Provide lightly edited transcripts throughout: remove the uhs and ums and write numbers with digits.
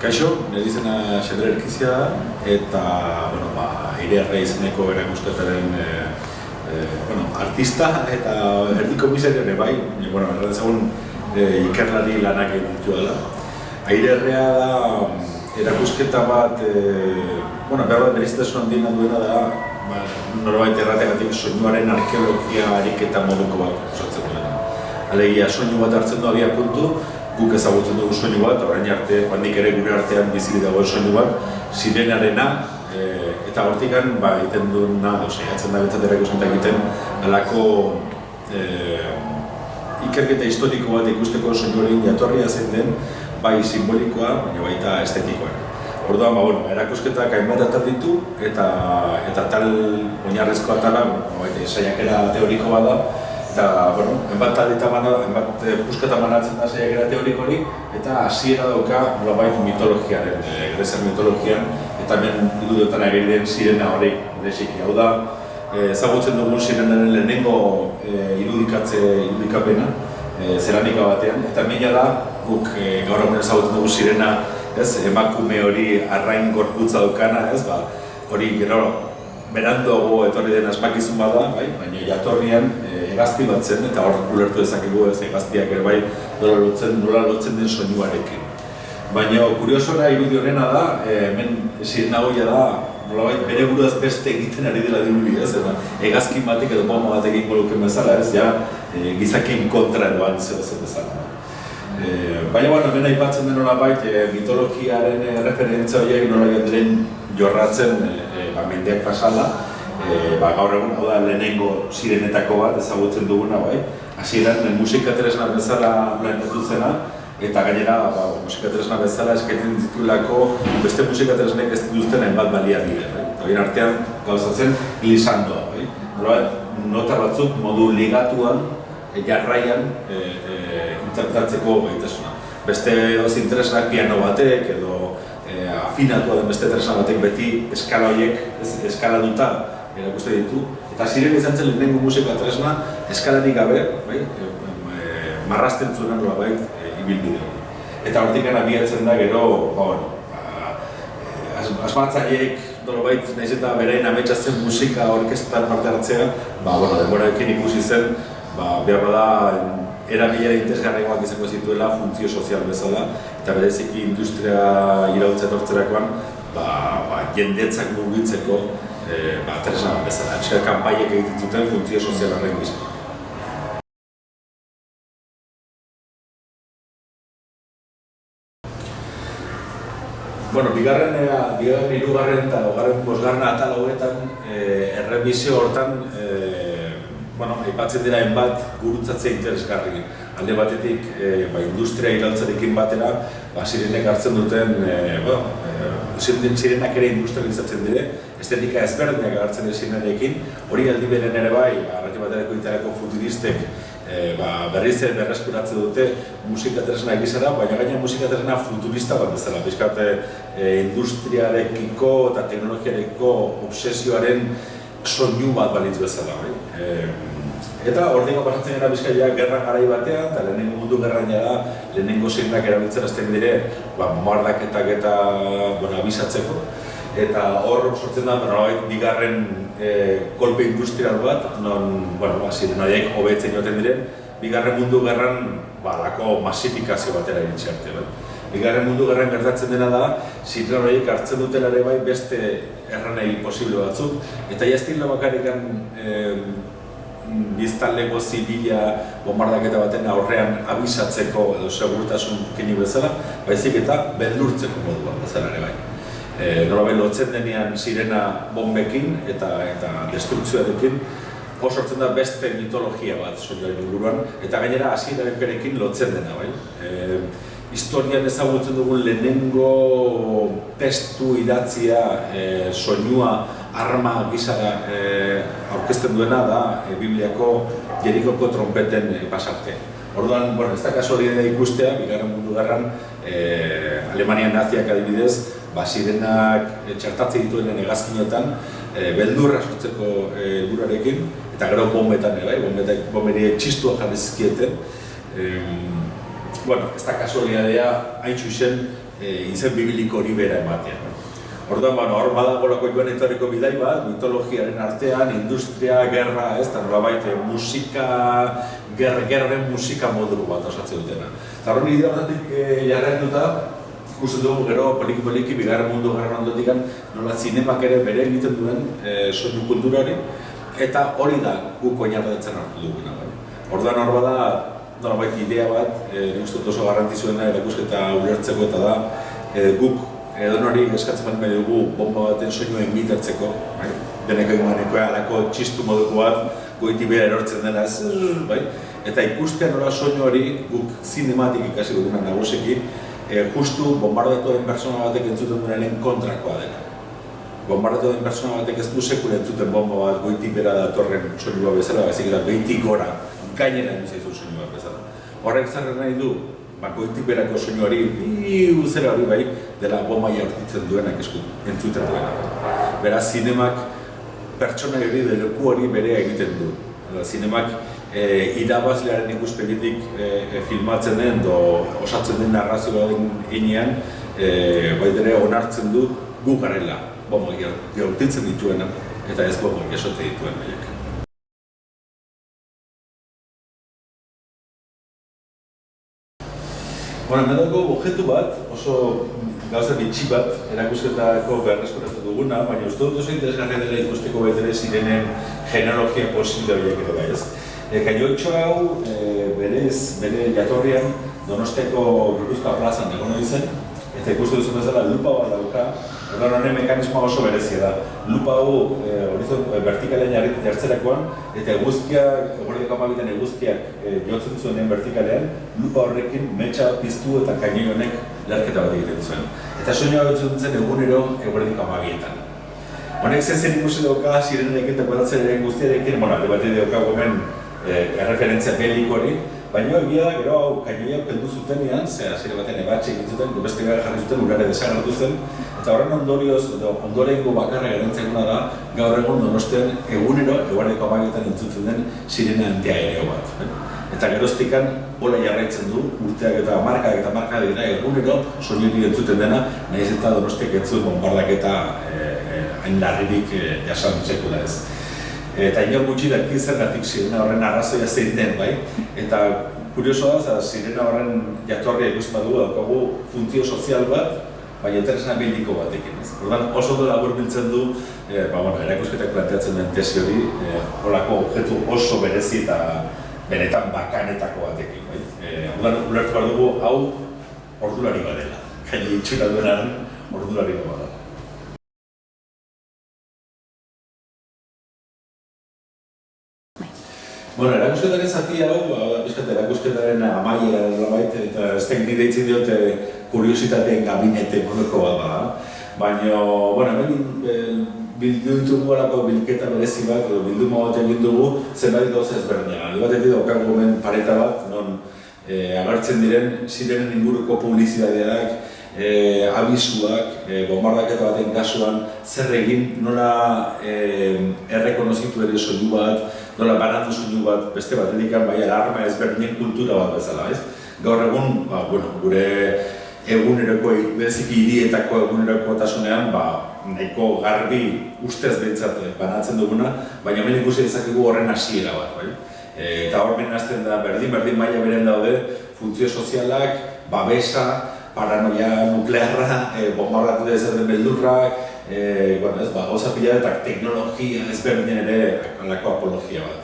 Kaixo, nire izena Xander Erkizia da, eta Aire izeneko erakusketaren artista eta erdiko miserio ere bai, erradezagun ikerlari lanak egin ditu dela. Aire da erakusketa bat, behar bat berezitasun handiena duena da, norbait errategatik soinuaren arkeologia ariketa moduko bat osatzen duena. Alegia, soinu bat hartzen du abia puntu, guk ezagutzen dugu soinu bat, orain arte, handik ere gure artean biziki dagoen soinu bat, sirenarena, eta hortikan egiten duena, saiatzen da betzat erakusketa egiten, alako ikerketa historiko bat ikusteko soinu hori jatorria zein den, bai simbolikoa, baina baita estetikoa. Orduan, erakusketak hainbat atal ditu, eta tal oinarrizko atala, saiakera teoriko bat da, eta, enbat pusketa manatzen da saiakera teoriko hori, eta hasiera dauka nolabait mitologiaren, greziar mitologian, eta hemen irudotan ageri den sirena hori, desiki. Hau da, ezagutzen dugun sirenaren lehenengo irudikapena, zeranika batean, eta mila da, guk gaur egun ezagutzen dugu sirena, emakume hori arrain gorputza dukana, hori gero beranduago etorri den asmakizun bada, baina jatorrian hegazti bat zen, eta hor ulertu dezakegu hegaztiak ere bai nola lotzen den soinuarekin. Baina kuriosora irudi honena da, hemen sirena goia da, nolabait bere buruaz beste egiten ari dela dirudi, hegazkin batek edo bomba bat egin goluken bezala, gizakien kontra edoan zer bezala. Baina, hemen aipatzen den nolabait mitologiaren referentzia horiek nolabait diren jorratzen mendeak pasala, gaur egun, hau da lehenengo sirenetako bat ezagutzen duguna, hasieran musika tresna bezala planteatu zena, eta gainera musika tresna bezala eskaiten ditulako beste musika tresnek ez dituzten hainbat baliabide. Eta horien artean gauzatzen glisandoa, nota batzuk modu ligatuan, jarraian interpretatzeko gaitasuna. Beste edozein tresnak piano batek edo afinatua den beste tresna batek beti eskala horiek eskaladuta erakuste ditu. Eta sirena izan zen lehenengo musika tresna eskalarik gabe, marrazten zuen nolabait ibilbidea. Eta hortik abiatzen da gero, asmatzaileek nolabait nahiz eta beraien ametsatzen musika orkestetan parte hartzea, denborarekin ikusi zen, behar da erabilera interesgarriagoak izango zituela funtzio sozial bezala, eta bereziki industria iraultza etortzerakoan jendetzak mugitzeko tresna bezala. Kanpaiek egiten zuten funtzio sozial horren gisa. Bigarren, hirugarren eta bosgarren atal hauetan errebisio hortan aipatzen dira hainbat gurutzatzea interesgarri. Alde batetik, industria iraultzarekin batera, sirenek hartzen duten, sirenak ere industrializatzen dire, estetika ezberdinak hartzen dira sirenarekin, hori aldi beren ere bai, arrati baterako itarako futuristek berriz berreskuratzen dute musika tresna egizara, baina gaina musika tresna futurista bat bezala, bizkat industriarekiko eta teknologiarekiko obsesioaren soinu bat balitz bezala. Eta ordingo pasatzen gara Bizkaia gerra garai batean, eta lehenengo mundu gerran jara, lehenengo sirenak erabiltzen hasten dire, bombardaketak eta abisatzeko. Eta hor sortzen da, bigarren kolpe industrial bat, non sirenaiek hobetzen joaten diren, bigarren mundu gerran lako masifikazio batera irintzi arte. Bigarren mundu gerran gertatzen dena da, sirenaiek hartzen dutela ere bai beste erranei posible batzuk, eta jaztila bakarrikan biztanleko zibila bombardaketa baten aurrean abisatzeko edo segurtasun kini bezala, baizik eta beldurtzeko moduan bezala ere bai. Nolabait lotzen denean sirena bombekin eta destrukzioarekin, sortzen da beste mitologia bat soinuaren inguruan, eta gainera hasierarekin lotzen dena, historian ezagutzen dugun lehenengo testu idatzia soinua arma gisara aurkezten duena da Bibliako Jerikoko trompeten pasarte. Orduan, ez da kasualitatea ikustea, bigarren mundu gerran Alemania naziak adibidez, sirenak txertatzen dituen hegazkinetan beldurra sortzeko helburuarekin, eta gero bombetan ere, bomberi txistua jarri zizkieten. Ez da kasualitatea hain zuzen izen bibiliko hori bera ematean. Orduan, hor badagolako joan etorriko bidai bat, mitologiaren artean, industria, gerra, ez da nolabait musika, gerraren musika moduko bat osatzen dutena. Eta horren idea horretik jarraituta, ikusten dugu gero poliki-poliki bigarren mundu gerran ondotik nola zinemak ere bere egiten duen soinu kultura hori, eta hori da guk oinarritzen hartu duguna. Orduan hor bada, nolabait idea bat, nik uste dut oso garrantizuena erakusketa ulertzeko eta da, guk edon hori eskatzen bat dugu bomba baten soinua imitatzeko, deneko egumanekoa alako txistu moduko bat, goiti behar erortzen dena, eta ikustea nola soinu hori guk zinematik ikasi duguna naguseki, justu bombardatuaren pertsona batek entzuten duenaren kontrakoa dena. Bombardatuaren pertsona batek ez du sekula entzuten bomba bat goiti behar datorren soinua bezala, baizik eta behitik gora, gainera emizaizun soinua bezala. Horrek zarren nahi du, goitik berako soinu hori, zera hori bai, dela bomba jaurtitzen duenak entzuten duenak. Beraz, zinemak pertsona hori deleku hori berea egiten du. Zinemak irabazlearen ikuspegitik filmatzen den, osatzen den narrazioa den heinean, baitere onartzen du gu garela bomba jaurtitzen dituena, eta ez bomba jasote dituen baiak. Hemen dago objektu bat, oso gauza bitxi bat, erakusketako beharrezkoratu duguna, baina uste dut oso interesgarria dela ikusteko baitere zirenen genealogia posible horiek ere bai ez. Kaioitxo hau bere jatorrian Donostiako Gipuzkoa plazan egon zen, eta ikusten duzu bezala lupa bat dauka, orduan honen mekanismoa oso berezia da. Lupa hau vertikalean jartzerakoan, eta eguzkiak, eguerdeko amabitan eguzkiak jotzen zuen vertikalean, lupa horrekin metxa piztu eta kainoi honek lerketa bat egiten zuen. Eta soinua betzen zen egunero eguerdeko amabietan. Honek zen ikusi dauka sirenerekin eta kuadatzen guztiarekin, alde bat dauka gomen erreferentzia beliko hori, baina egia da, gero hau kainoiak peldu zutenean, zera batean ebatxe egin zuten, beste gara jarri zuten, urare desagertu zen, eta horren ondorioz, ondorengo bakarra garantzakuna da, gaur egun Donostian egunero, eguardeko amabietan entzuten den sirena antiaereo bat. Eta geroztikan hola jarraitzen du, urteak eta marka dira egunero soinurik entzuten dena, nahiz eta Donostiak ez zuen bombardaketa hain larririk jasan sekula ez. Eta inor gutxi daki zergatik sirena horren arrazoia zein den, bai? Eta kuriosoa da, sirena horren jatorria ikusten badugu daukagu funtzio sozial bat, baina interesena bildiko batekin. Orduan oso ondo laburbiltzen du, erakusketak planteatzen den tesi hori, holako objektu oso berezi eta benetan bakanetako batekin, bai? Orduan ulertu behar dugu, hau ordulari badela. Kaini itxura duenaren ordulari badela. Erakusketaren zati hau, erakusketaren amaiera labait, eta ez teknik deitzen diote kuriositateen gabinete moduko bat da. Baina, hemen bildu ditugu alako bilketa berezi bat, edo bildu bat egin dugu, zenbait gauza ezberdinak. Alde batetik daukagu hemen pareta bat, non agertzen diren sirenen inguruko publizitateak, abisuak, bombardaketa baten kasuan, zer egin, nola errekonozitu ere soinu bat, nola banatu soinu bat, beste bat edikan, bai alarma ezberdinen kultura bat bezala, ez? Gaur egun, gure eguneroko, bereziki hirietako egunerokotasunean, nahiko garbi ustez behintzat banatzen duguna, baina hemen ikusi dezakegu horren hasiera bat, bai? Eta hor hasten da, berdin maila beren daude, funtzio sozialak, babesa, paranoia nuklearra, bombardatu dezaten beldurrak, gauza pila eta teknologia ezberdin ere alako apologia bat.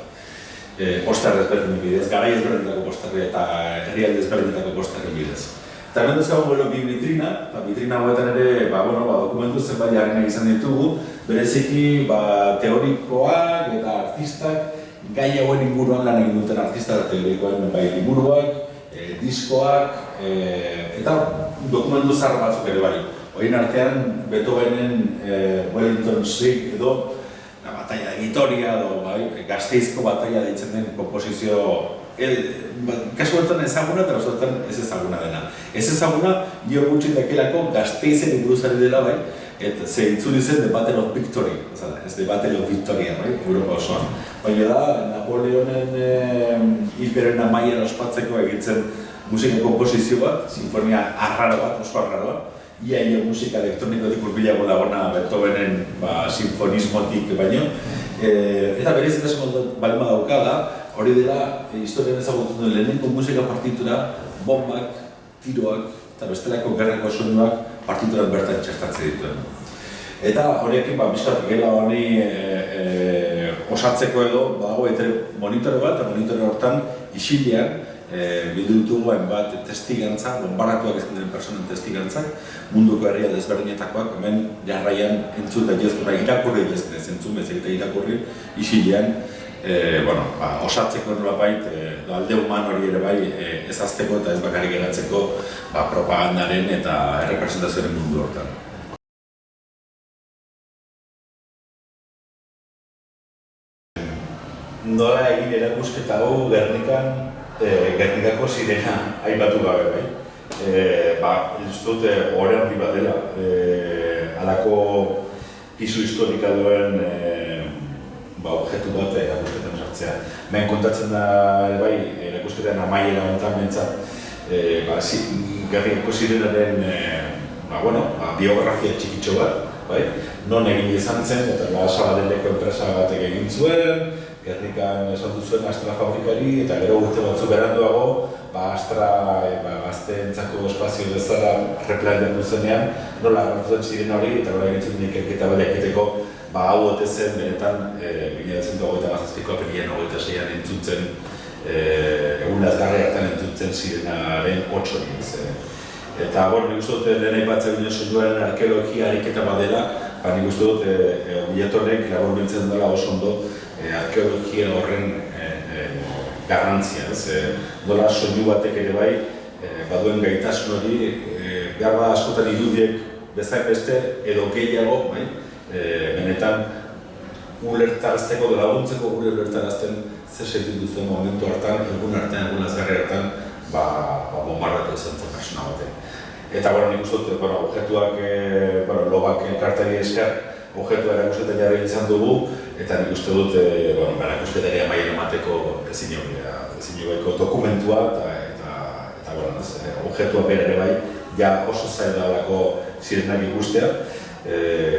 Postar ezberdin bidez, garai ezberdinetako postarri eta herrialde ezberdinetako postarri bidez. Eta hemen duzkagun bi vitrina, eta vitrina hauetan ere dokumentu zenbait jarrena izan ditugu, bereziki teorikoak eta artistak, gai hauen inguruan lan egin duten artistak teorikoen liburuak, diskoak, eta dokumentu zahar batzuk ere bai. Horien artean, Beethovenen Wellington Street edo Batalla de Vitoria edo Gasteizko batalla deitzen den komposizio kasu bertan ezaguna eta bertan ez ezaguna dena. Ez ezaguna, dio gutxi dakelako Gasteizen inguruzari dela bai, eta ze itzuli zen The Battle of Victory, ez The Battle of Victoria, Europa osoan. Baina da, Napoleonen hilberen amaiera ospatzeko egitzen musika komposizio bat, sinfonia arraro bat, oso arraroa. Ia musika elektronikotik hurbilago dagona Beethovenen sinfonismotik baino. Eta berez eta balima dauka da, hori dela historian ezagutzen duen lehenengo musika partitura, bombak, tiroak eta bestelako gerrako soinuak partituran bertan txertatzen dituen. Eta horiekin bizkat gela honi osatzeko edo badago monitore bat, eta monitore hortan isilean bildu ditugu hainbat testigantza, bonbaratuak ezin diren personen testigantzak, munduko herria desberdinetakoak, hemen jarraian entzun da jozkura irakurri bezkenez, entzun bezak eta irakurri isilean osatzeko nolabait, alde human hori ere bai ezazteko eta ez bakarrik geratzeko propagandaren eta errepresentazioaren mundu hortan. Nola egin erakusketa hau Gernikako sirena aipatu gabe, bai? Ez dut gore handi bat dela, halako pisu historika duen objektu bat erakusketan sartzea. Hemen kontatzen da, bai, erakusketan amaiera honetan bentsat, Gernikako sirenaren biografia txikitxo bat, bai? Non egin izan zen, eta Sabadeleko enpresa batek egin zuen, Gernikan esaldu zuen Astra fabrikari, eta gero urte batzu beranduago, Astra gazteentzako espazio bezala replanteatu zenean, nola gartuzen sirena hori, eta nola egitzen duen ikerketa bat egiteko, hau ote zen, benetan, 1927ko apirilean 26an entzuntzen, egun lazgarri hartan entzuntzen sirenaren 8 hori. Eta, nik uste dut lehen aipatzen duen soinuaren arkeologia ariketa badela, nik uste dut Bilatonek labor biltzen dela oso ondo arkeologia horren garrantzia. Nola soinu batek ere bai, baduen gaitasun hori, behar bat askotan irudiek bezain beste edo gehiago, benetan ulertarazteko edo laguntzeko gure ulertarazten zer sentitu duzuen momentu hartan, egun artean, egun lazgarri hartan, bombardatu izan zen persona batek. Eta, nik uste dut, objektuak, lobak elkartari esker, objektua erakusketan jarri izan dugu, eta nik uste dut, erakusketari amaiera emateko ezin jogaiko dokumentua, eta objektua bera ere bai, ja oso zaila dalako sirenak ikustea,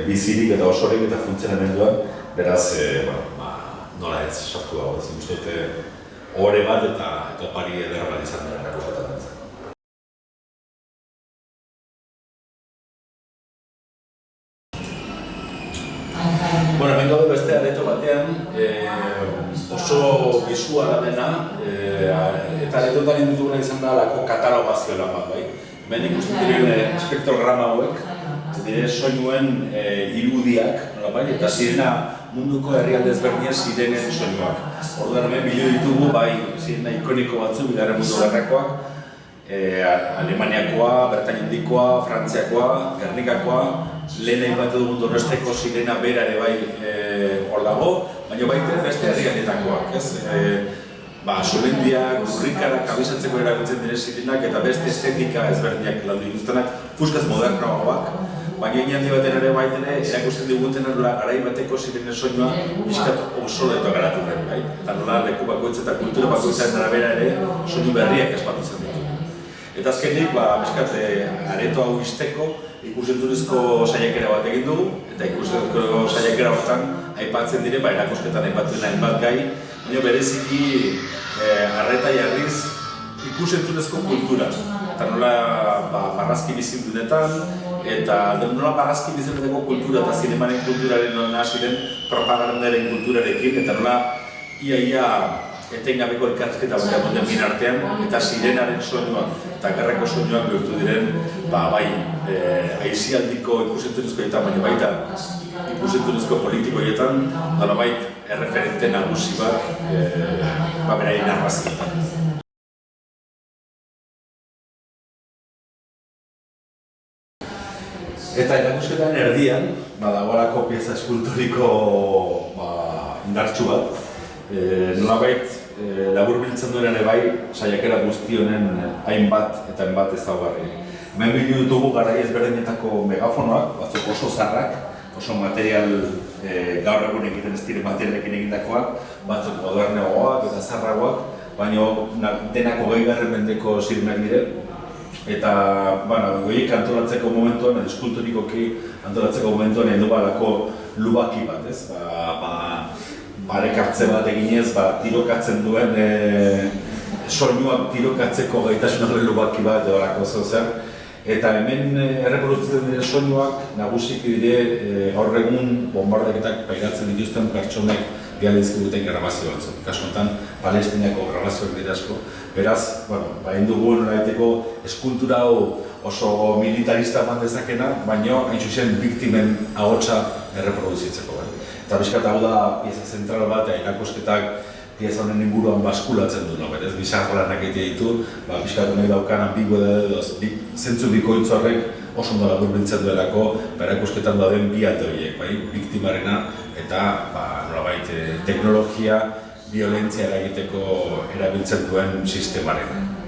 bizirik eta osorik eta funtzionamenduan, beraz, nola ez sartu dago, ez nik uste dut, ohore bat eta opari eder bat izan dira erakusketan. Hemen gaude beste areto batean oso bisuala dena eta aretotan indutuguna izan da lako katalogazio lan bat, bai? Hemen ikusten diren espektrograma hauek, dire soinuen irudiak, eta sirena munduko herrialde ezberdinen sirenen soinuak. Orduan hemen bilo ditugu, bai, sirena ikoniko batzu, bigarren mundu gerrakoak, Alemaniakoa, Bretaña-Handikoa, Frantziakoa, Gernikakoa, lehen aipatu dugun Donosteko sirena bera ere bai hor dago, baina baita beste herrialdetakoak, ez? Sumendiak, urrikarak, abisatzeko erabiltzen diren sirenak eta beste estetika ezberdinak landu dituztenak, puskaz modernoagoak, baina handi baten ere baita ere erakusten diguten nola garai bateko sirenen soinua pixkat obsoleto garatu den, bai? Eta nola leku bakoitza eta kultura bakoitzaren arabera ere soinu berriak espatu zen ditu. Eta azkenik, pixkat areto hau izteko ikusentzunezko saiakera bat egin dugu, eta ikusentzunezko saiakera horretan aipatzen dire, erakusketan aipatzen hainbat gai, baina bereziki arreta jarriz ikusentzunezko kultura. Eta nola barrazki bizindunetan, eta nola barrazki bizindunetako kultura eta zinemaren kulturaren nola ziren propagandaren kulturarekin, eta nola ia etengabeko elkarrizketa bat egoten bin artean, eta sirenaren soinuak eta gerrako soinuak bihurtu diren, aizialdiko ikusentzunezko eta baina baita ikusentzunezko politikoietan, nolabait erreferente nagusi bat beraien narrazioetan. Eta erakusketan erdian, dagoelako pieza eskulturiko indartsu bat, nolabait labur biltzen duen ere bai saiakera guzti honen hainbat eta hainbat ezaugarri. Hemen bildu ditugu garai ezberdinetako megafonoak, batzuk oso zarrak, oso material gaur egun egiten ez diren materialekin egindakoak, batzuk moderneagoak eta zarragoak, baina denak 20. mendeko zirenak dire. Eta, horiek antolatzeko momentuan, eskulturikoki antolatzeko momentuan edo balako lubaki bat, ez? Barekartze bat eginez, tirokatzen duen soinuak tirokatzeko gaitasun horren lubaki bat edo balako zer. Eta hemen erreproduzitzen diren soinuak nagusiki dire gaur egun bombardaketak pairatzen dituzten pertsonek bihal dizkiguten grabazio batzuk. Kasu honetan, Palestinako grabazioak dira asko. Beraz, egin dugu nolabaiteko eskultura hau oso militarista eman dezakena, baina hain zuzen biktimen ahotsa erreproduzitzeko. Eta bizkat hau da pieza zentral bat, erakusketak pieza honen inguruan baskulatzen du, berez, bizarlanak egitea ditu, bizkat honek daukan ambiguedade edo zentzu bikoitz horrek oso ondo laburbiltzen duelako erakusketan dauden bi alde horiek, biktimarena eta nolabait teknologia, violentzia eragiteko erabiltzen duen sistemarena.